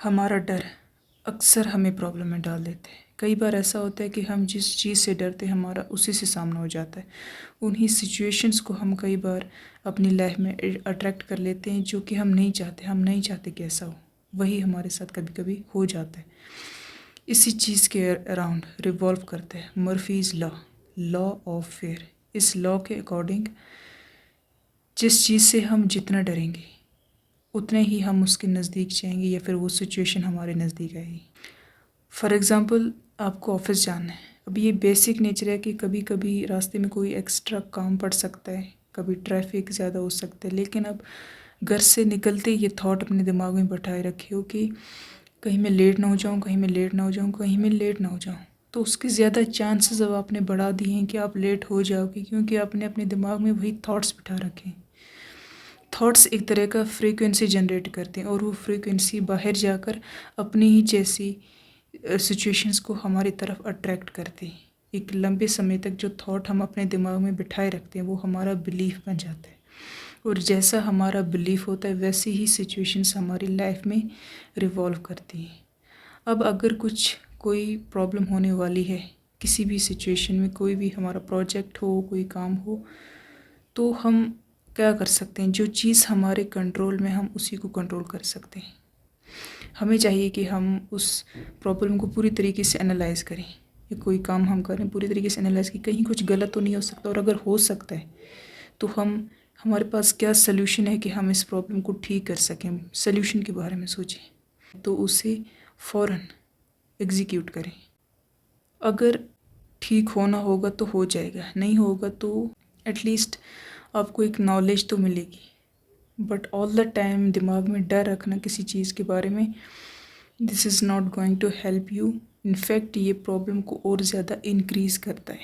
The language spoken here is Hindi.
हमारा डर अक्सर हमें प्रॉब्लम में डाल देते हैं। कई बार ऐसा होता है कि हम जिस चीज़ से डरते हैं हमारा उसी से सामना हो जाता है। उन्हीं सिचुएशंस को हम कई बार अपनी लाइफ में अट्रैक्ट कर लेते हैं जो कि हम नहीं चाहते कि ऐसा हो, वही हमारे साथ कभी कभी हो जाता है। इसी चीज़ के अराउंड रिवॉल्व करते हैं मर्फीज़ लॉ ऑफ फेयर। इस लॉ के अकॉर्डिंग जिस चीज़ से हम जितना डरेंगे उतने ही हम उसके नज़दीक जाएंगे या फिर वो सिचुएशन हमारे नज़दीक आएगी। फॉर एग्ज़ाम्पल आपको ऑफिस जाना है। अब ये बेसिक नेचर है कि कभी कभी रास्ते में कोई एक्स्ट्रा काम पड़ सकता है, कभी ट्रैफिक ज़्यादा हो सकता है, लेकिन अब घर से निकलते ये थॉट अपने दिमाग में बैठाए रखे हो कि कहीं मैं लेट ना हो जाऊँ, कहीं मैं लेट ना हो जाऊँ, कहीं मैं लेट ना हो जाऊँ। तो उसके ज़्यादा चांसेस अब आपने बढ़ा दिए हैं कि आप लेट हो जाओगे, क्योंकि आपने अपने दिमाग में वही थॉट्स बिठा रखे हैं। थॉट्स एक तरह का फ्रीक्वेंसी जनरेट करते हैं और वो फ्रीक्वेंसी बाहर जाकर अपनी ही जैसी सिचुएशंस को हमारी तरफ अट्रैक्ट करते हैं। एक लंबे समय तक जो थॉट हम अपने दिमाग में बिठाए रखते हैं वो हमारा बिलीफ बन जाता है, और जैसा हमारा बिलीफ होता है वैसी ही सिचुएशंस हमारी लाइफ में रिवॉल्व करती हैं। अब अगर कोई प्रॉब्लम होने वाली है किसी भी सिचुएशन में, कोई भी हमारा प्रोजेक्ट हो, कोई काम हो, तो हम क्या कर सकते हैं? जो चीज़ हमारे कंट्रोल में हम उसी को कंट्रोल कर सकते हैं। हमें चाहिए कि हम उस प्रॉब्लम को पूरी तरीके से एनालाइज करें, या कोई काम हम करें पूरी तरीके से एनालाइज कि कहीं कुछ गलत तो नहीं हो सकता, और अगर हो सकता है तो हमारे पास क्या सल्यूशन है कि हम इस प्रॉब्लम को ठीक कर सकें। सल्यूशन के बारे में सोचें तो उसे फ़ौरन एग्जीक्यूट करें। अगर ठीक होना होगा तो हो जाएगा, नहीं होगा तो एटलीस्ट आपको एक नॉलेज तो मिलेगी। बट ऑल द टाइम दिमाग में डर रखना किसी चीज़ के बारे में, this is not going to help you. In fact ये प्रॉब्लम को और ज़्यादा इंक्रीज़ करता है।